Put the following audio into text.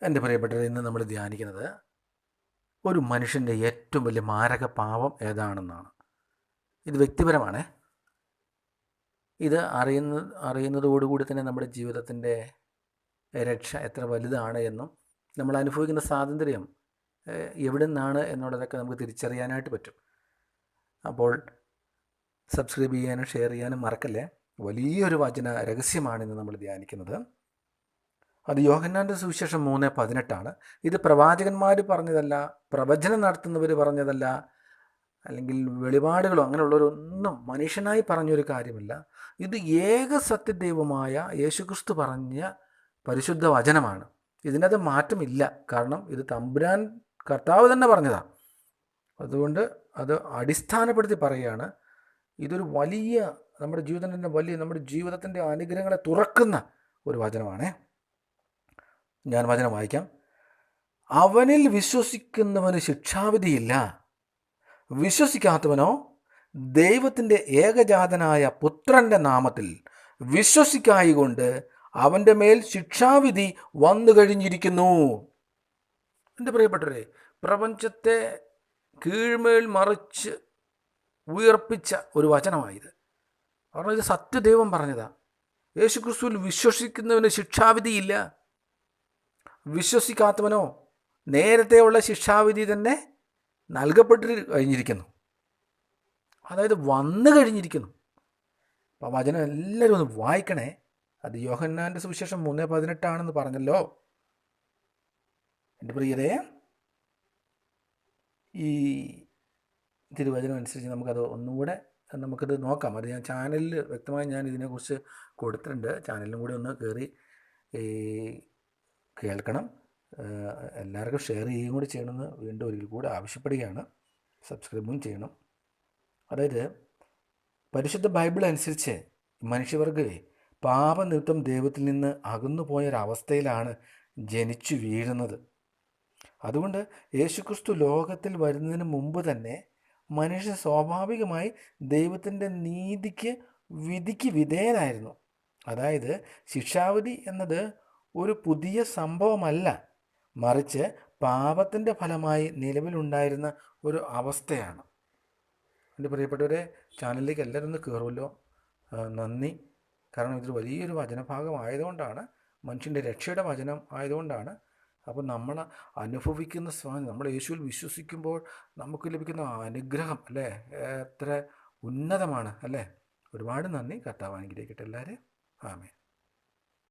എൻ്റെ പ്രിയപ്പെട്ടവരെ, ഇന്ന് നമ്മൾ ധ്യാനിക്കുന്നത് ഒരു മനുഷ്യൻ്റെ ഏറ്റവും വലിയ മാരക പാപം ഏതാണെന്നാണ്. ഇത് വ്യക്തിപരമാണ്. ഇത് അറിയുന്നതോടുകൂടി തന്നെ നമ്മുടെ ജീവിതത്തിൻ്റെ രക്ഷ എത്ര വലുതാണ് എന്നും നമ്മൾ അനുഭവിക്കുന്ന സ്വാതന്ത്ര്യം എവിടെ നിന്നാണ് എന്നുള്ളതൊക്കെ നമുക്ക് തിരിച്ചറിയാനായിട്ട് പറ്റും. അപ്പോൾ സബ്സ്ക്രൈബ് ചെയ്യാനും ഷെയർ ചെയ്യാനും മറക്കല്ലേ. വലിയൊരു വചന രഹസ്യമാണ് ഇന്ന് നമ്മൾ ധ്യാനിക്കുന്നത്. അത് യോഹന്നാൻ്റെ സുവിശേഷം 3:18. ഇത് പ്രവാചകന്മാർ പറഞ്ഞതല്ല, പ്രവചനം നടത്തുന്നവർ പറഞ്ഞതല്ല, അല്ലെങ്കിൽ വെളിപാടുകളോ അങ്ങനെയുള്ളവരൊന്നും മനുഷ്യനായി പറഞ്ഞൊരു കാര്യമല്ല. ഇത് ഏക സത്യദൈവമായ യേശുക്രിസ്തു പറഞ്ഞ പരിശുദ്ധ വചനമാണ്. ഇതിനകത്ത് മാറ്റമില്ല. കാരണം ഇത് തമ്പുരാൻ കർത്താവ് തന്നെ പറഞ്ഞതാണ്. അതുകൊണ്ട് അത് അടിസ്ഥാനപ്പെടുത്തി പറയുകയാണ്. ഇതൊരു വലിയ നമ്മുടെ ജീവിതത്തിൻ്റെ അനുഗ്രഹങ്ങളെ തുറക്കുന്ന ഒരു വചനമാണേ. ഞാൻ വചനം വായിക്കാം. അവനിൽ വിശ്വസിക്കുന്നവന് ശിക്ഷാവിധിയില്ല, വിശ്വസിക്കാത്തവനോ ദൈവത്തിൻ്റെ ഏകജാതനായ പുത്രൻ്റെ നാമത്തിൽ വിശ്വസിക്കായികൊണ്ട് അവൻ്റെ മേൽ ശിക്ഷാവിധി വന്നു കഴിഞ്ഞിരിക്കുന്നു. എൻ്റെ പ്രിയപ്പെട്ടവരെ, പ്രപഞ്ചത്തെ കീഴ്മേൽ മറിച്ച് ഉയർപ്പിച്ച ഒരു വചനമായത്. കാരണം ഇത് സത്യദൈവം പറഞ്ഞതാ. യേശുക്രിസ്തുവിൽ വിശ്വസിക്കുന്നവന് ശിക്ഷാവിധിയില്ല, വിശ്വസിക്കാത്തവനോ നേരത്തെയുള്ള ശിക്ഷാവിധി തന്നെ നൽകപ്പെട്ട് കഴിഞ്ഞിരിക്കുന്നു. അതായത് വന്നു കഴിഞ്ഞിരിക്കുന്നു. അപ്പോൾ വചനം എല്ലാവരും ഒന്ന് വായിക്കണേ. അത് യോഹന്നാൻ്റെ സുവിശേഷം 3:18 പറഞ്ഞല്ലോ. എൻ്റെ പ്രിയരെ, ഈ തിരുവചനം അനുസരിച്ച് നമുക്കത് ഒന്നുകൂടെ നമുക്കത് നോക്കാം. അത് ഞാൻ ചാനലിൽ വ്യക്തമായി ഞാൻ ഇതിനെക്കുറിച്ച് കൊടുത്തിട്ടുണ്ട്. ചാനലിലും കൂടി ഒന്ന് കയറി കേൾക്കണം. എല്ലാവർക്കും ഷെയർ ചെയ്യുകയും കൂടി ചെയ്യണമെന്ന് വീണ്ടും ഒരിക്കൽ കൂടെ ആവശ്യപ്പെടുകയാണ്. സബ്സ്ക്രൈബും ചെയ്യണം. അതായത് പരിശുദ്ധ ബൈബിൾ അനുസരിച്ച് മനുഷ്യവർഗമേ പാപനിമിത്തം ദൈവത്തിൽ നിന്ന് അകന്നു പോയൊരവസ്ഥയിലാണ് ജനിച്ചു വീഴുന്നത്. അതുകൊണ്ട് യേശുക്രിസ്തു ലോകത്തിൽ വരുന്നതിന് മുമ്പ് തന്നെ മനുഷ്യൻ സ്വാഭാവികമായി ദൈവത്തിൻ്റെ വിധിക്ക് വിധേയനായിരുന്നു. അതായത് ശിക്ഷാവിധി എന്നത് ഒരു പുതിയ സംഭവമല്ല, മറിച്ച് പാപത്തിൻ്റെ ഫലമായി നിലവിലുണ്ടായിരുന്ന ഒരു അവസ്ഥയാണ്. എൻ്റെ പ്രിയപ്പെട്ടവരെ, ചാനലിലേക്ക് എല്ലാവരും ഒന്ന് കയറുമല്ലോ. നന്ദി. കാരണം ഇതൊരു വലിയൊരു വചനഭാഗം ആയതുകൊണ്ടാണ്, മനുഷ്യൻ്റെ രക്ഷയുടെ വചനം ആയതുകൊണ്ടാണ്. അപ്പോൾ നമ്മൾ അനുഭവിക്കുന്ന നമ്മൾ യേശുവിൽ വിശ്വസിക്കുമ്പോൾ നമുക്ക് ലഭിക്കുന്ന അനുഗ്രഹം അല്ലേ, എത്ര ഉന്നതമാണ് അല്ലേ. ഒരുപാട് നന്ദി. കർത്താവ് അനുഗ്രഹിക്കട്ടെ എല്ലാവരെയും. ആമേൻ.